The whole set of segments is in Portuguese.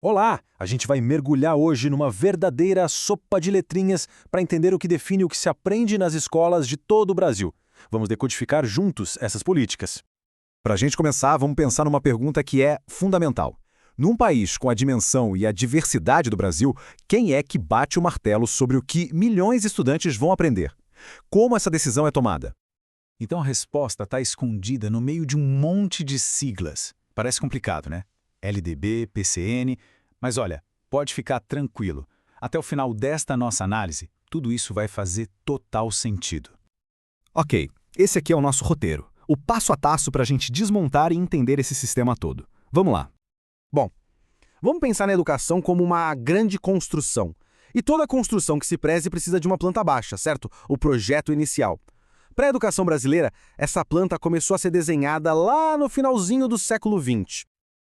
Olá! A gente vai mergulhar hoje numa verdadeira sopa de letrinhas para entender o que define o que se aprende nas escolas de todo o Brasil. Vamos decodificar juntos essas políticas. Para a gente começar, vamos pensar numa pergunta que é fundamental. Num país com a dimensão e a diversidade do Brasil, quem é que bate o martelo sobre o que milhões de estudantes vão aprender? Como essa decisão é tomada? Então a resposta está escondida no meio de um monte de siglas. Parece complicado, né? LDB, PCN, mas olha, pode ficar tranquilo. Até o final desta nossa análise, tudo isso vai fazer total sentido. Ok, esse aqui é o nosso roteiro. O passo a passo para a gente desmontar e entender esse sistema todo. Vamos lá. Bom, vamos pensar na educação como uma grande construção. E toda construção que se preze precisa de uma planta baixa, certo? O projeto inicial. Para a educação brasileira, essa planta começou a ser desenhada lá no finalzinho do século XX.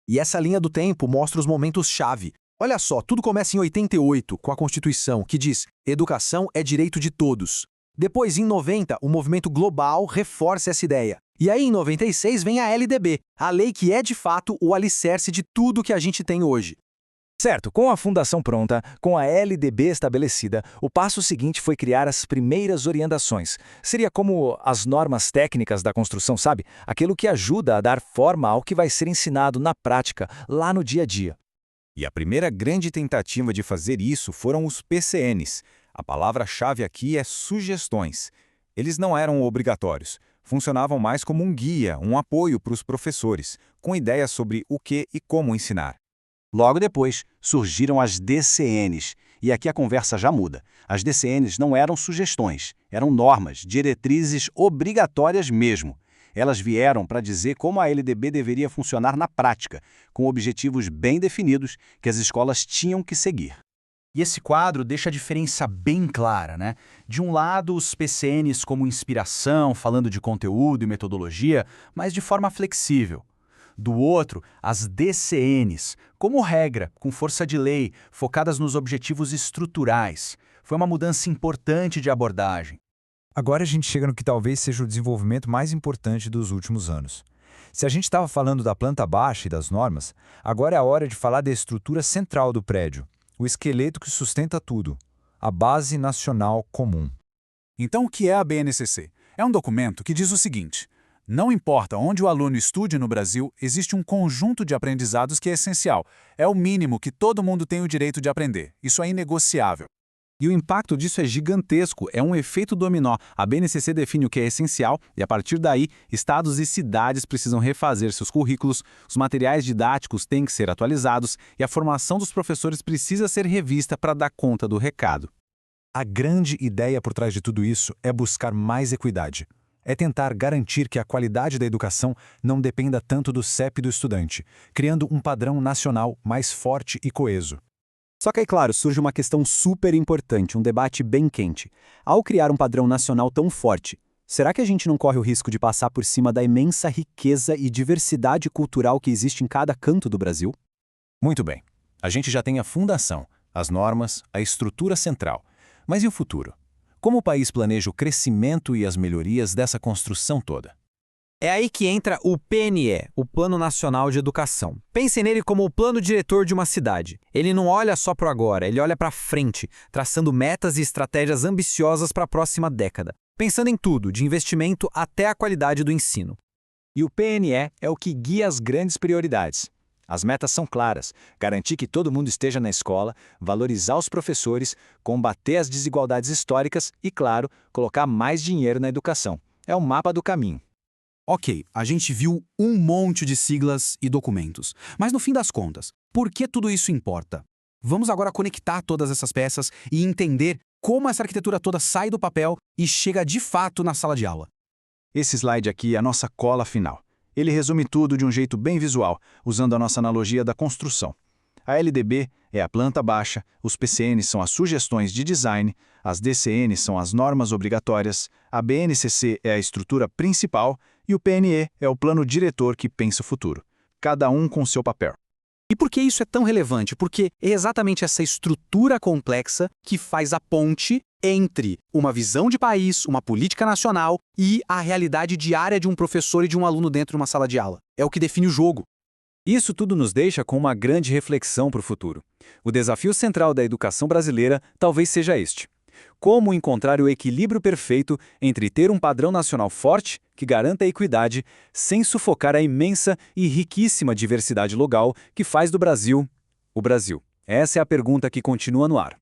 E essa linha do tempo mostra os momentos-chave. Olha só, tudo começa em 88, com a Constituição, que diz: educação é direito de todos. Depois, em 90, o movimento global reforça essa ideia. E aí, em 96, vem a LDB, a lei que é, de fato, o alicerce de tudo que a gente tem hoje. Certo, com a fundação pronta, com a LDB estabelecida, o passo seguinte foi criar as primeiras orientações. Seria como as normas técnicas da construção, sabe? Aquilo que ajuda a dar forma ao que vai ser ensinado na prática, lá no dia a dia. E a primeira grande tentativa de fazer isso foram os PCNs. A palavra-chave aqui é sugestões. Eles não eram obrigatórios. Funcionavam mais como um guia, um apoio para os professores, com ideias sobre o que e como ensinar. Logo depois, surgiram as DCNs, e aqui a conversa já muda. As DCNs não eram sugestões, eram normas, diretrizes obrigatórias mesmo. Elas vieram para dizer como a LDB deveria funcionar na prática, com objetivos bem definidos que as escolas tinham que seguir. E esse quadro deixa a diferença bem clara, né? De um lado, os PCNs como inspiração, falando de conteúdo e metodologia, mas de forma flexível. Do outro, as DCNs, como regra, com força de lei, focadas nos objetivos estruturais. Foi uma mudança importante de abordagem. Agora a gente chega no que talvez seja o desenvolvimento mais importante dos últimos anos. Se a gente estava falando da planta baixa e das normas, agora é a hora de falar da estrutura central do prédio, o esqueleto que sustenta tudo, a Base Nacional Comum. Então, o que é a BNCC? É um documento que diz o seguinte: não importa onde o aluno estude no Brasil, existe um conjunto de aprendizados que é essencial. É o mínimo que todo mundo tem o direito de aprender. Isso é inegociável. E o impacto disso é gigantesco, é um efeito dominó. A BNCC define o que é essencial e, a partir daí, estados e cidades precisam refazer seus currículos, os materiais didáticos têm que ser atualizados e a formação dos professores precisa ser revista para dar conta do recado. A grande ideia por trás de tudo isso é buscar mais equidade. É tentar garantir que a qualidade da educação não dependa tanto do CEP do estudante, criando um padrão nacional mais forte e coeso. Só que aí, claro, surge uma questão super importante, um debate bem quente. Ao criar um padrão nacional tão forte, será que a gente não corre o risco de passar por cima da imensa riqueza e diversidade cultural que existe em cada canto do Brasil? Muito bem. A gente já tem a fundação, as normas, a estrutura central. Mas e o futuro? Como o país planeja o crescimento e as melhorias dessa construção toda? É aí que entra o PNE, o Plano Nacional de Educação. Pensem nele como o plano diretor de uma cidade. Ele não olha só para o agora, ele olha para frente, traçando metas e estratégias ambiciosas para a próxima década, pensando em tudo, de investimento até a qualidade do ensino. E o PNE é o que guia as grandes prioridades. As metas são claras: garantir que todo mundo esteja na escola, valorizar os professores, combater as desigualdades históricas e, claro, colocar mais dinheiro na educação. É o mapa do caminho. Ok, a gente viu um monte de siglas e documentos. Mas no fim das contas, por que tudo isso importa? Vamos agora conectar todas essas peças e entender como essa arquitetura toda sai do papel e chega de fato na sala de aula. Esse slide aqui é a nossa cola final. Ele resume tudo de um jeito bem visual, usando a nossa analogia da construção. A LDB é a planta baixa, os PCNs são as sugestões de design, as DCNs são as normas obrigatórias, a BNCC é a estrutura principal e o PNE é o plano diretor que pensa o futuro. Cada um com seu papel. E por que isso é tão relevante? Porque é exatamente essa estrutura complexa que faz a ponte entre uma visão de país, uma política nacional e a realidade diária de um professor e de um aluno dentro de uma sala de aula. É o que define o jogo. Isso tudo nos deixa com uma grande reflexão para o futuro. O desafio central da educação brasileira talvez seja este: como encontrar o equilíbrio perfeito entre ter um padrão nacional forte, que garanta a equidade, sem sufocar a imensa e riquíssima diversidade local que faz do Brasil o Brasil. Essa é a pergunta que continua no ar.